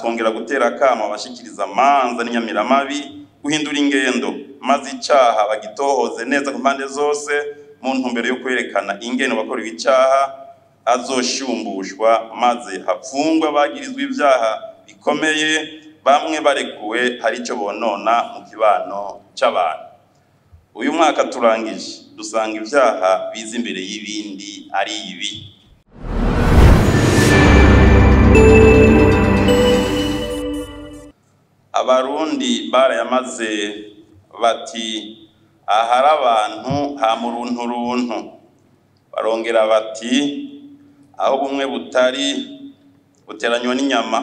twongera gutera akamo abashikiriza amanza n'inyamiramabi guhindura ingendo maze icaha bagitohoze neza ku mpande zose mu ntumbero yo kwerekana ingene bakora icaha azoshumbushwa maze hapfungwa bagirizwe ivyaha bikomeye bamwe barekuwe hari ico bonona mu kibano c'abantu. Uyu mwaka turangije dusanga ivyaha biza imbere y'ibindi ari ibi. Abarundi barayamaze bati ahari abantu ha murunturuntu, barongera bati aho bumwe butari buteranywa n'inyama,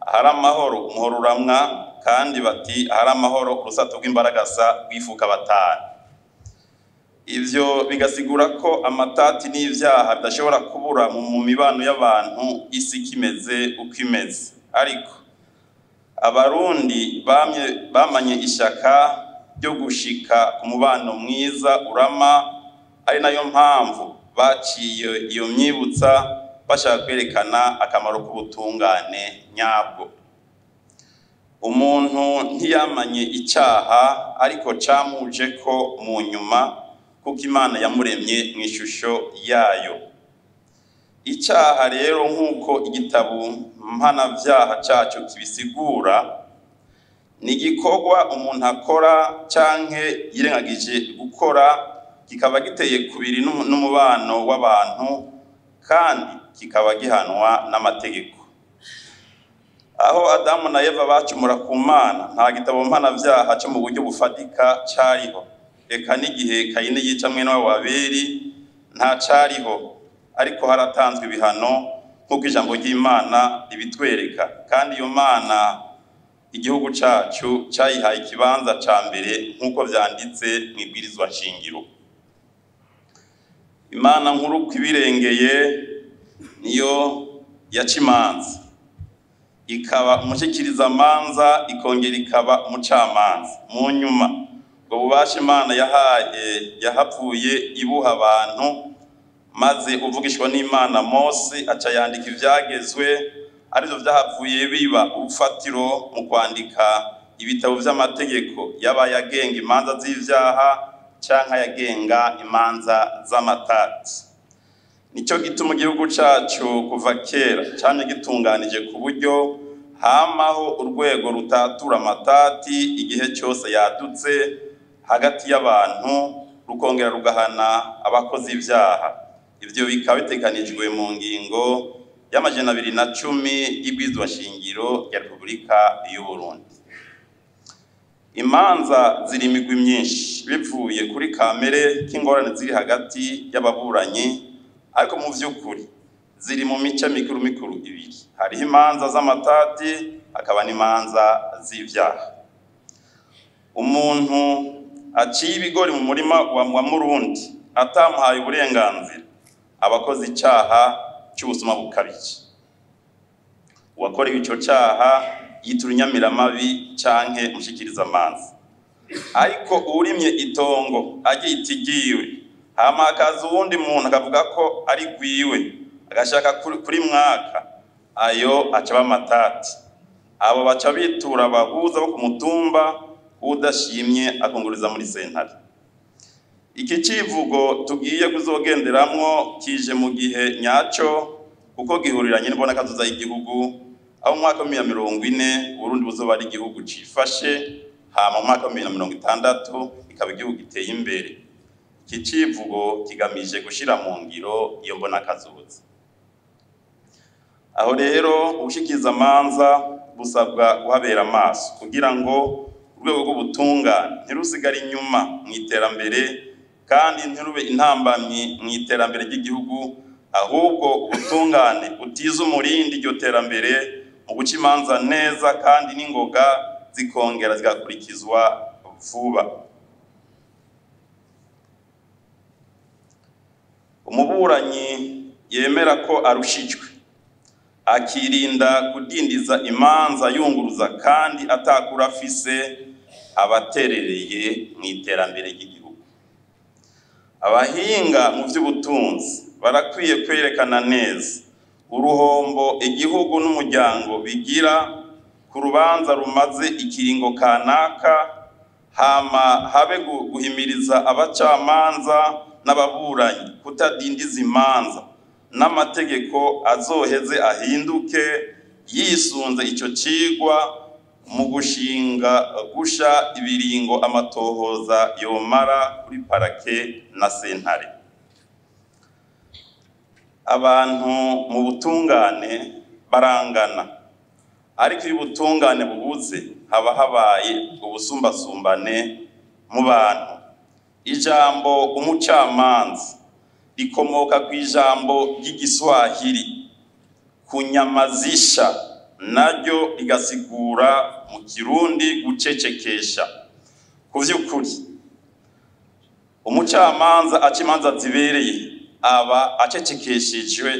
ahari amahoro umuhoro uramwa, kandi bati ahari amahoro urusato rw'imbaragasa rwifuka batanu. Ivyo bigasigura ko amatati n'ivyaha bidashobora kubura mu mibano y'abantu isi kimeze uko imeze. Ariko Abarundi bamanye ishaka ryo gushika ku mubano mwiza urama, ari nayo mpamvu baciye iyo myibutsa bashaka kwerekana akamaro k'ubutungane nyabwo. Umuntu ntiyamanye icaha ariko camuje ko mu nyuma kuko Imana yamuremye mu ishusho yayo. Icaha rero nk'uko igitabo mpanavyaha cacu kibisigura ni igikorwa umuntu akora canke yirengagije gukora kikaba giteye kubiri n'umubano w'abantu kandi kikaba gihanwa n'amategeko. Aho Adamu na Eva bacumura ku Mana nta gitabo mpanavyaha cyo mu buryo bufatika cariho, eka n'igihe Kayini yica mwene wa Abeli nta cariho, ariko haratanzwe ibihano nk'uko ijambo ry'Imana ribitwereka, kandi iyo Mana igihugu cacu cayihaye ikibanza ca mbere nk'uko vyanditse mu ibwirizwa nshingiro. Imana nkuru kwibirengeye niyo yaca imanza, ikaba umushikiriza amanza, ikongera ikaba umucamanza. Mu nyuma ubwo bubasha Imana yahavuye ibuha abantu, maze uvugishwa n'Imana Mose aca yandika ivyagezwe, arivyo vyahavuye biba urufatiro mu kwandika ibitabo vy'amategeko yabaye agenga imanza z'ivyaha canke yagenga imanza z'amatati. Nico gituma igihugu cacu kuva kera camye gitunganije ku buryo hamaho urwego rutatura amatati igihe cyose yadutse hagati y'abantu, rukongera rugahana abakozi ivyaha. Ivyo bikaba bitekanijwe mu ngingo y'amajana 210 y'ibwirizwa nshingiro ya Repubulika y'u Burundi. Imanza ziri imigwi myinshi bivuye kuri kamere k'ingorane ziri hagati y'ababuranyi, ariko mu vy'ukuri ziri mu mice mikuru ibiri. Hariho imanza z'amatati, hakaba n'imanza z'ivyaha. Umuntu aciye ibigori mu murima wa Murundi atamuhaye uburenganzira abakoze icaha cy'ubusuma bukabije. Uwakorewe ico caha yitura inyamiramabi canke mushikiriza amanza. Ariko urimye itongo agitigiwe hama akaza uwundi muntu akavuga ko ari gwiwe agashaka kuri mwaka, ayo acaba amatati. Abo baca bitura abahuza bo ku mutumba, udashimye akongureza muri sentare. Iki civugo tugiye kuzogenderamwo kije mu gihe nyaco kuko gihuriranye n'imbonakazoza y'igihugu, aho mu mwaka wa 2040 Burundi buzoba ari igihugu cifashe, hama mu mwaka wa 2060 ikaba igihugu giteye imbere. Iki civugo kigamije gushira mu ngiro iyo mbonakazoza. Aho rero ubushikiriza amanza busabwa guhabera amaso kugira ngo urwego rw'ubutungane ntirusigare inyuma mu iterambere kandi ntirube intambamyi mu iterambere ry'igihugu, ahubwo ubutungane butiza umurindi iryo terambere mu guca imanza neza kandi n'ingoga zikongera zigakurikizwa vuba. Umuburanyi yemera ko arushijwe akirinda kudindiza imanza yunguruza kandi atakura afise abaterereye mu iterambere ry'igihugu. Abahinga mu vy'ubutunzi barakwiye kwerekana neza uruhombo igihugu n'umuryango bigira ku rubanza rumaze ikiringo kanaka, hama habe guhimiriza abacamanza n'ababuranyi kutadindiza imanza, n'amategeko azoheze ahinduke yisunze ico cigwa mu gusha ibiringo amatohoza yomara kuri parake na sentare. Abantu mu butungane barangana, ariko iyo ubutungane bubuze haba habaye ubusumbasumbane mu bantu. Ijambo umucamanza rikomoka ku ijambo ry'igiswahili kunyamazisha, naryo rigasigura mu kirundi gucecekesha. Ku vy'ukuri umucamanza aca imanza zibereye aba acecekeshejwe,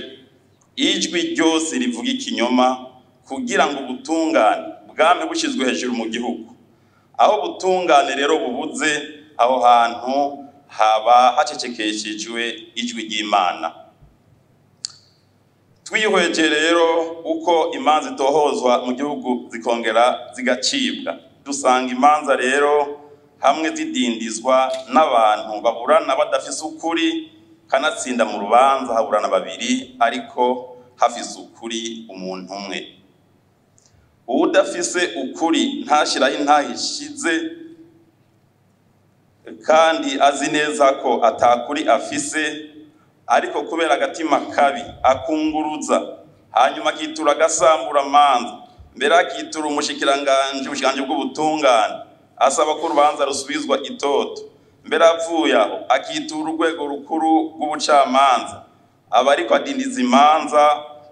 ijwi ryose rivuga ikinyoma kugira ngo ubutungane bwame bushizwe hejuru mu gihugu. Aho ubutungane rero bubuze, aho hantu haba hacecekeshejwe ijwi ry'Imana. Twihweje rero uko imanza itohozwa mu gihugu zikongera zigacibwa, dusanga imanza rero hamwe zidindizwa n'abantu baburana badafise ukuri, kanatsinda mu rubanza haburana babiri ariko hafise ukuri umuntu umwe. Udafise ukuri ntashiraho intahishize, kandi azi neza ko atakuri afise, ariko kubera agatima kabi akunguruza, hanyuma akitura agasambura amanza, mbere akitura ubushikiranganje bw'ubutungane asaba ko urubanza rusubizwa itoto, mbere avuye aho akitura urwego rukuru rw'ubucamanza, aba ariko adindiza imanza,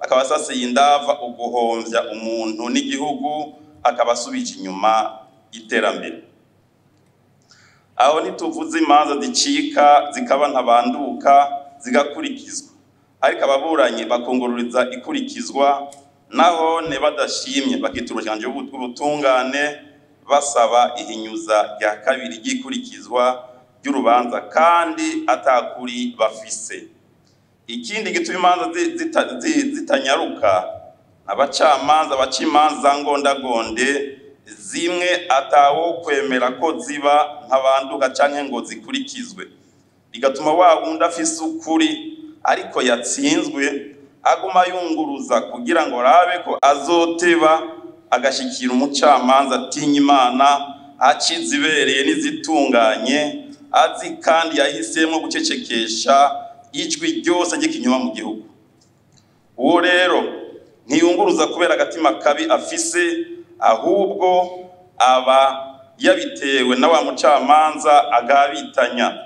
akaba asaseye indava uguhomvya umuntu n'igihugu, akaba asubije inyuma iterambere. Aho ntituvuze imanza zicika zikaba ntabanduka zigakurikizwa, ariko ababuranyi bakungururiza ikurikizwa, naho ne badashimye bakitura ubushikiranganje bw'ubutungane basaba ihinyuza rya kabiri ry'ikurikizwa ry'urubanza kandi atakuri bafise. Ikindi gituma imanza zitanyaruka, abacamanza baca imanza za ngondagonde, zimwe atawo kwemera ko ziba ntabanduka canke ngo zikurikizwe, bigatuma wa wundi afise ukuri ariko yatsinzwe aguma yunguruza kugira ngo rabe ko azoteba agashikira umucamanza atinya Imana, acizibereye n'izitunganye, azi kandi yahisemo gucecekesha ijwi ryose ry'ikinyoma mu gihugu. Uwo rero ntiyunguruza kubera agatima kabi afise, ahubwo aba yabitewe na wa mucamanza agabitanya,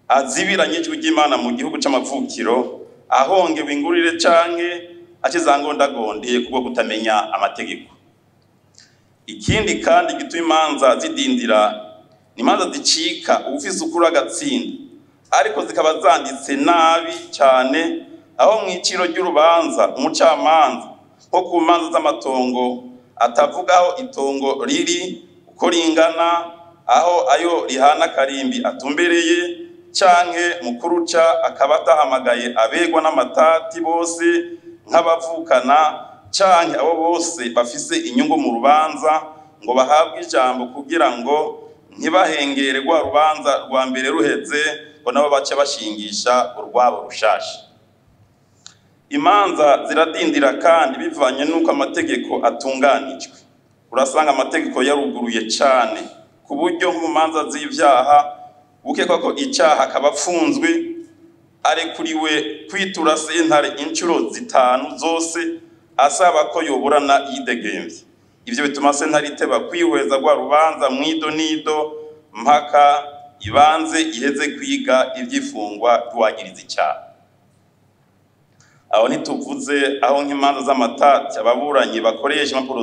azibiranye ijwi ry'Imana mu gihugu c'amavukiro, ahongewe ingurire canke akizangondagonde kubwo kutamenya amategeko. Ikindi kandi gituma imanza zidindira, ni imanza zicika ufise ukuri agatsinda, ariko zikaba zanditse nabi cyane, aho mw'iciro ry'urubanza umucamanza nko ku manza z'amatongo atavugaho itongo riri uko ringana, aho ayo rihana karimbi atumbereye, canke mukuruca akaba atahamagaye abegwa n'amatati bose nk'abavukana, canke abo bose bafise inyungu mu rubanza ngo bahabwe ijambo kugira ngo ntibahengere rwa rubanza rwa mbere ruheze ngo nabo bace bashingisha urwabo rushasha. Imanza ziradindira kandi bivanye nuko amategeko atunganijwe. Urasanga amategeko yaruguruye cyane ku buryo mu manza z'ivyaha ukekwa ko icyaha akabapfunzwe arekuriwe kwitura sentare incuro 5 zose asaba ko yoburana yidegemvye. Ivyo bituma sentare iteba kwihweza rwa rubanza mwido nido mpaka ibanze iheze kwiga ivyifungwa rwagiriza icyaha. Aho ntituvuze aho nk'imanza z'amatati ababuranyi bakoresha impapuro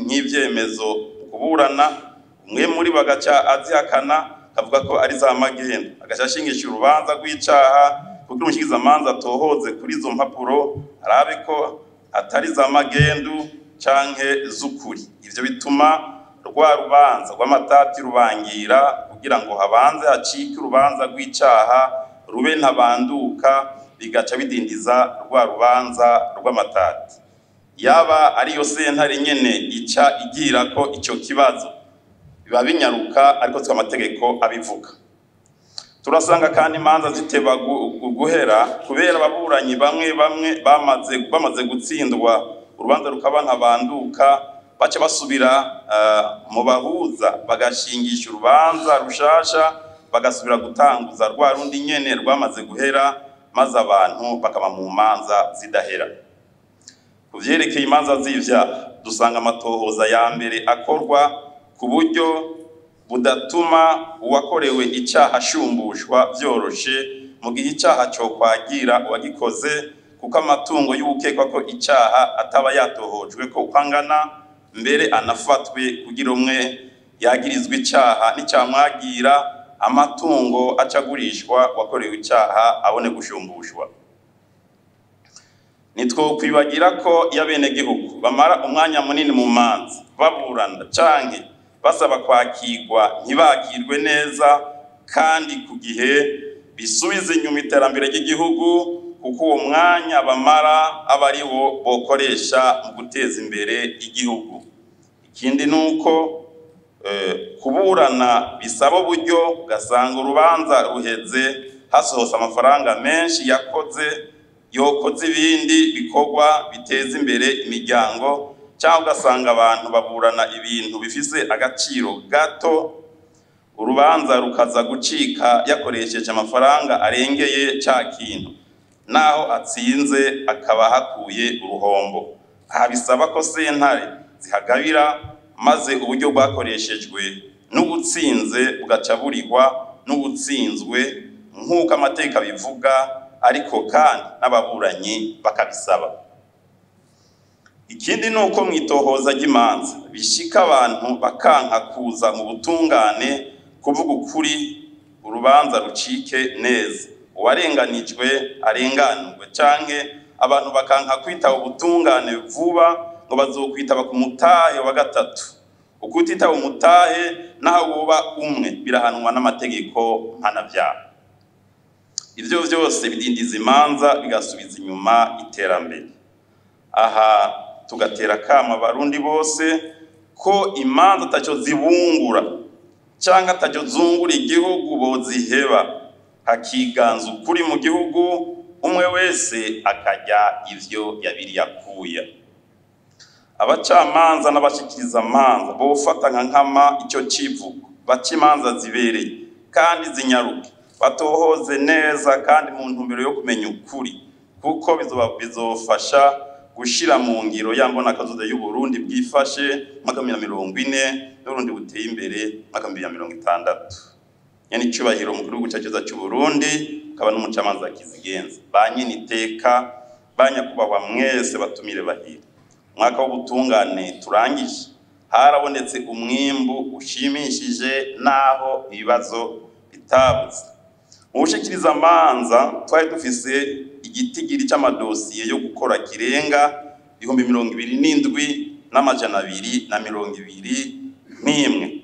nk'ivyemezo kuburana, umwe muri bagaca azihakana kavuga ko ari za magendo, agashashingisha urubanza rw'icaha kugira umushikiza amanza atohoze kuri izo mpapuro arabe ko atari za magendu canke z'ukuri. Ivyo bituma rwa rubanza rw'amatati rubangira kugira ngo habanze hacike urubanza rw'icaha rube ntabanduka, bigaca bidindiza rwa rubanza rw'amatati. Yaba ariyo sentare nyene ica igira ko ico kibazo biba binyaruka, ariko twa amategeko abivuga. Turasanga kandi imanza ziteba guhera kubera ababuranyi bamwe bamaze gutsindwa, urubanza rukaba ntabanduka, baca basubira mu bahuza bagashingisha urubanza rushasha, bagasubira gutanguza rwa rundi nyene rwamaze guhera, maze abantu bakaba mu manza zidahera. Kuvyerekeye imanza z'ivyaha, dusanga amatohoza ya mbere akorwa ku buryo budatuma uwakorewe icyaha ashumbushwa vyoroshe mu gihe icyaha cyo kwagira uwagikoze, kuko amatungo y'ubukekwa ko icyaha ataba yatohojwe ko kwangana, mbere anafatwe kugira umwe yagirizwa icyaha n'icyamwagira, amatungo acagurishwa wakorewe icyaha abone gushumbushwa. Nitwo kwibagira ko y'abenegihugu bamara umwanya munini mu manza baburana canke basaba kwakirwa ntibakirwe neza kandi ku gihe, bisubiza inyuma iterambere ry'igihugu, kuko uwo mwanya bamara aba ari wo bokoresha mu guteza imbere igihugu. Ikindi nuko kuburana bisaba uburyo, ugasanga urubanza ruheze hasohotse amafaranga menshi yokoze ibindi bikorwa biteza imbere imiryango, cyangwa ugasanga abantu baburana ibintu bifise agaciro gato, urubanza rukaza gucika yakoresheje amafaranga arengeye cya kintu, naho atsinze akaba hakuye uruhombo. Aha bisaba ko sentare zihagabira, maze uburyo bwakoreshejwe n'ubutsinze bugaca burihwa n'ubutsinzwe nk'uko amateka bivuga, ariko kandi n'ababuranyi bakabisaba. Ikindi nuko mwitohoza ry'imanza bishika abantu bakanka kuza mu butungane kuvuga ukuri, urubanza rucike neza, uwarenganijwe arenganurwe, canke abantu bakanka kwitaba ubutungane vuba ngo bazokwitaba ku mutahe wa gatatu. Ukutitaba umutahe naho woba umwe birahanwa n'amategeko mpanavyaha. Ivyo vyose bidindiza imanza bigasubiza inyuma iterambere. Aha tugatera kama abarundi bose ko imanza ataco zibungura canke ataco zungura igihugu boziheba, hakiganza ukuri mu gihugu, umwe wese akarya ivyo yabiri yakuya. Abacamanza n'abashikiriza amanza bofata nka nkama ico civugo, baca imanza zibereye kandi zinyaruke, batohoze neza kandi mu ntumbero yo kumenya ukuri, kuko bizofasha gushira mu ngiro yambona akazoza y'u Burundi bwifashe mwaka 2040 n'Urundi buteye imbere mwaka 2060. Yani icubahiro mukuru w'ugucaciza cy'u Burundi kaba n'umucamanza kizigenza, banyine iteka banyakubahwa mwese batumire bahira. Mwaka w'ubutungane turangije, harabonetse umwimbu ushimishije naho ibibazo bitabuze. Ubushikiriza amanza twari dufise igitigiri c'amadosiye yo gukora kirenga 27,221,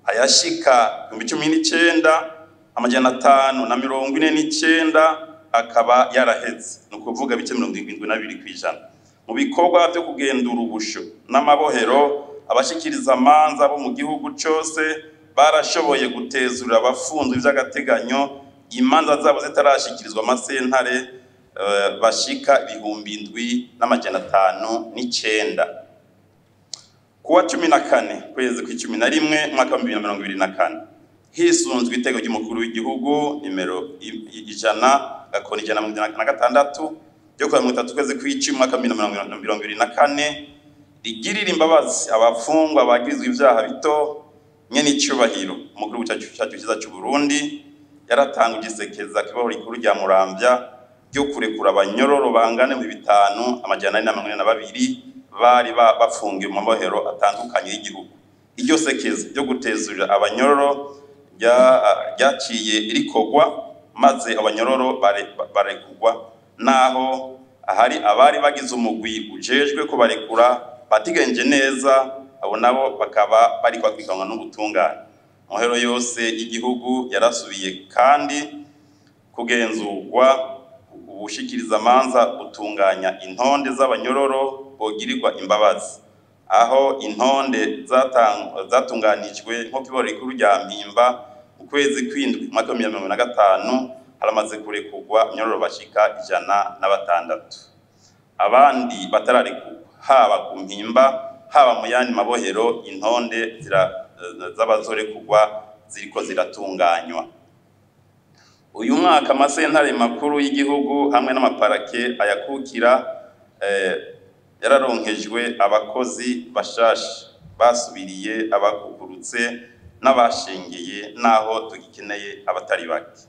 ayashika 19,549 akaba yaraheze, nukuvuga bice 72%. Mu bikorwa byo kugendura ubusho n'amabohero, abashikiriza amanza bo mu gihugu cyose barashoboye gutezurira abafunzwe by'agateganyo imanza zabo zitarashikirizwa amasentare, bashika 7,509. Kuwa 14 kwezi kwa11 mwaka 2024 hisunzwe itego ry'umukuru w'igihugu nimero 100/186 ryo kwa 3 kwezi kwa10 mwaka 2024 rigirira imbabazi abafungwa bagirizwe ivyaha bito. Nyene icubahiro umukuru w'icacu cyiza cy'u Burundi yaratanguje isekeza kibaho rikuru rya Muramvya ryo kurekura abanyororo bangane mu 5,442 bari bafungiwe mu mabohero atandukanye y'igihugu. Iryo sekeza ryo gutezurira abanyororo ryaciye rikogwa, maze abanyororo barekugwa, naho ahari abari bagize umugwi ujejwe ko barekura batigenje neza, abo nabo bakaba bari kwakwikanwa n'ubutungane. Muhero yose igihugu yarasubiye kandi kugenzurwa ubushikiriza manza gutunganya intonde z'abanyororo bogirirwa imbabazi, aho intonde zatunganijwe nko kiboro rikuru rya Mpimba ukwezi kw'indwi mwaka wa 2025 haramaze kurekurwa nyororo bashika 106. Abandi batararekurwa haba ku Mpimba haba mu yandi mabohero intonde z'abazorekurwa ziriko ziratunganywa. Uyu mwaka amasentare makuru y'igihugu hamwe n'amaparake ayakukira yararonkejwe abakozi bashasha basubiriye abakugurutse n'abashengeye naho tugikeneye abatari bake.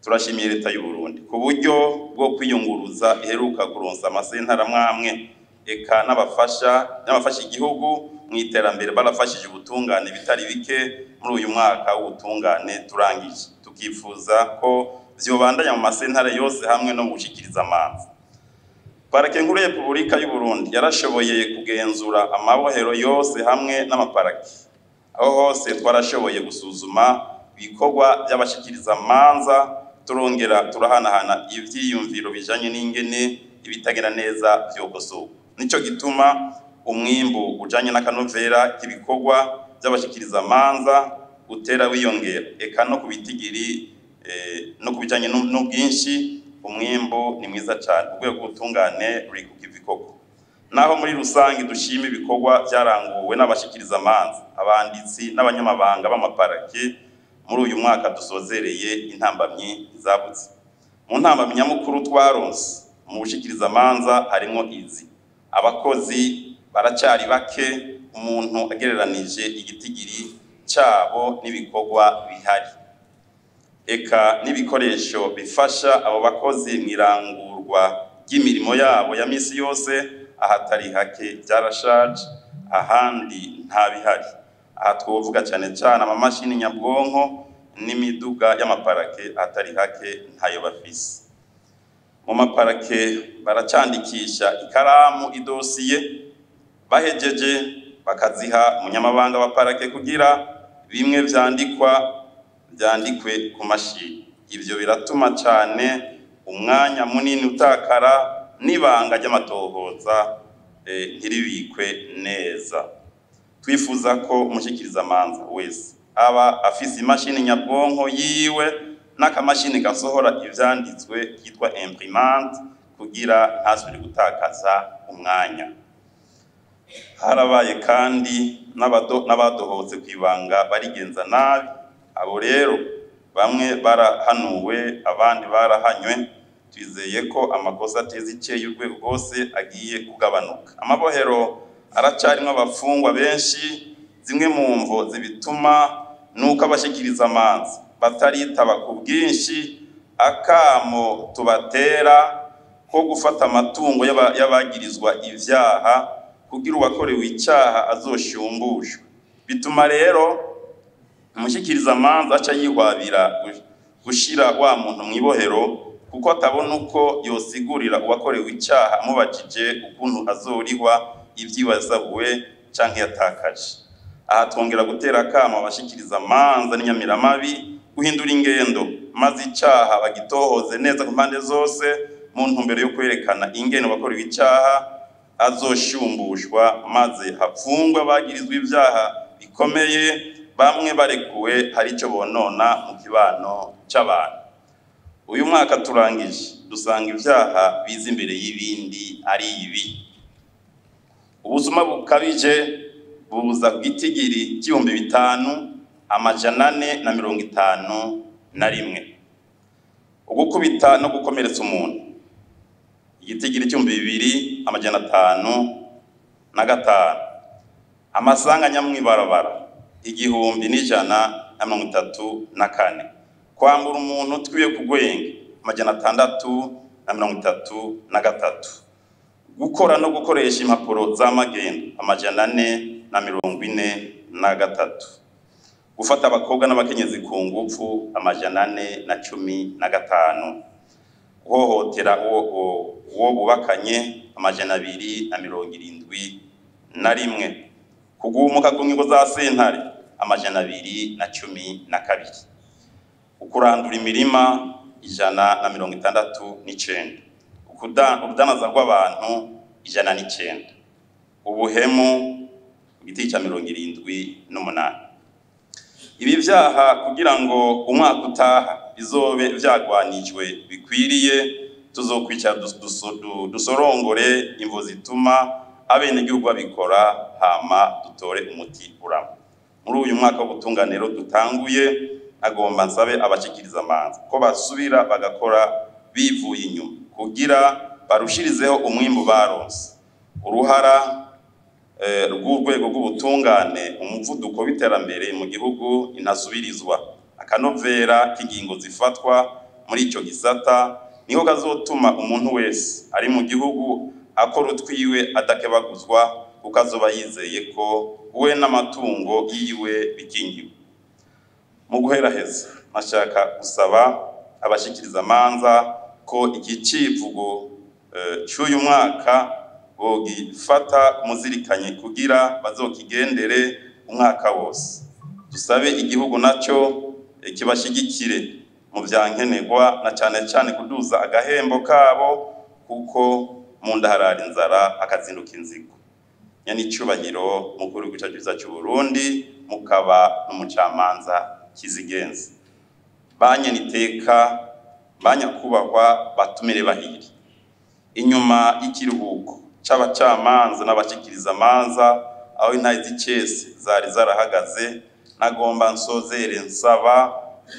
Turashimiye leta y'u Burundi ku buryo bwo kwiyunguruza iheruka kuronsa amasentare amwe eka n'abafasha igihugu mu iterambere barafashije ubutungane bitari bike muri uyu mwaka w'ubutungane turangije. Tukifuza ko vyobandanya mu masentare yose hamwe no gushikiriza amanza. Parake nkuru ya Repubulika y'u Burundi yarashoboye kugenzura amabohero yose hamwe n'amaparake. Aho hose twarashoboye gusuzuma ibikorwa by'abashikiriza amanza, turongera turahanahana ivyiyumviro bijanye n'ingene ibitagenda neza vyokosoka. Nico gituma umwimbu ujanye n'akanovera k'ibikorwa by'abashikiriza amanza utera wiyongera, eka no kubitigiri no kubijanye n'ubwinshi umwimbu ni mwiza cyane. Urwego rw'ubutungane ruri ku kivikoko, naho muri rusangi dushima ibikorwa byaranguwe n'abashikiriza amanza, abanditsi n'abanyamabanga b'amaparake muri uyu mwaka dusozereye intambamyi zabuze. Mu ntambamyi nyamukuru twaronse mu bushikiriza amanza harimo izi: abakozi baracari bake umuntu agereranije igitigiri cyabo n'ibikorwa bihari, eka n'ibikoresho bifasha abo bakozi mwirangurwa ry'imirimo yabo ya misi yose ahatari hake byarashaje, ahandi nta bihari. Aha twovuga cyane cyane amamashini nyabwonko n'imiduga y'amaparake ahatari hake ntayo bafise. Mu maparake baracandikisha ikaramu idosiye, bahejeje bakaziha umunyamabanga wa parake kugira bimwe vyandikwe ku mashini. Ivyo biratuma cyane umwanya munini utakara n'ibanga ry'amatohoza ntiribikwe neza. Twifuza ko umushikiriza amanza wese aba afise imashini nyabwonko yiwe n'akamashini gasohora ivyanditswe kitwa imprimante kugira ntasubire gutakaza umwanya. Harabaye kandi n'abadohotse kwibanga barigenza nabi. Abo rero bamwe barahanuwe abandi barahanywe. Twizeye ko amakosa ateza iceye urwego rwose agiye kugabanuka. Amabohero aracarimwe abafungwa benshi, zimwe mu mvo zibituma nuko abashikiriza amanza bataritaba ku bwinshi. Akamo tubatera ko gufata amatungo y'abagirizwa ivyaha kugira uwakorewe icyaha azoshumbushwe. Bituma rero umushikiriza amanza aca yihwabira gushira wa muntu mwibohero kuko atabona uko yosigurira uwakorewe icyaha amubajije ukuntu azorihwa ivyibazabuwe canke yatakaje. Aha twongera gutera akamo abashikiriza amanza n'inyamiramabi guhindura ingendo maze icyaha bagitohoze neza ku mpande zose mu ntumbero yo kwerekana ingene uwakorewe icyaha azoshumbushwa maze hapfungwa bagirizwa ivyaha bikomeye, bamwe barekuwe hari ico bonona mu kibano c'abantu. Uyu mwaka turangije dusanga ivyaha biza imbere y'ibindi ari ibi: ubusuma bukabije bubuza gitigiri 5,451, ugukubita no gukomeretsa umuntu igitigiri 2,505, amasanganya mw'ibarabara 1,134, kwambura umuntu twiye kugwenge 633, gukora no gukoresha impapuro z'amagendo 443, gufata abakobwa n'abakenyezi ku ngufu 415, guhohotera uwo bubakanye 271, kugumuka ku ngingo za sentare 212, ukurandura imirima 169, urudanaza rw'abantu 109, ubuhemu ku giti cya 78. Ibi vyaha kugira ngo umwaka utaha bizobe vyagwanijwe bikwiriye, tuzokwicara dusorongore imvo zituma abenegihugu babikora, hama dutore umuti urama. Muri uyu mwaka w'ubutunganiro dutanguye, agomba nsabe abashikiriza amanza ko basubira bagakora bivuye inyuma kugira barushirizeho umwimbu baronse. Uruhara rw'urwego rw'ubutungane, umuvuduko w'iterambere mu gihugu intasubirizwa, akanovera k'ingingo zifatwa muri ico gisata niho kazotuma umuntu wese ari mu gihugu akora utwiwe adakebaguzwa, kuko azoba yizeye ko we n'amatungo yiwe bikingiwe. Mu guheraheza, nashaka gusaba abashikiriza amanza ko igicivugo cy'uyu mwaka bogifata muzirikanye kugira bazokigendere umwaka wose. Dusabe igihugu naco kibashigikire mu vyankenerwa, na cyane cyane kuduza agahembo kabo, kuko mu ndaharara inzara akazinduka inzigo. Nyanicubahiro mukuru w'igihugu cy'u Burundi, mukaba n'umucamanza kizigenza, banyeniteka banyakubahwa batumire bahiri. Inyuma y'ikiruhuko c'abacamanza n'abashikiriza amanza, aho intahe z'icese zari zarahagaze, nagomba nsozere nsaba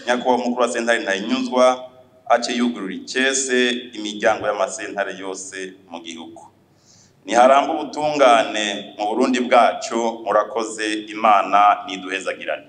nyakubahwa mukuru wa sentare Ntahinyuzwa ace yugurura icese imiryango y'amasentare yose mu gihugu. Niharamba ubutungane mu Burundi bwacu. Murakoze, Imana niduhezagirane.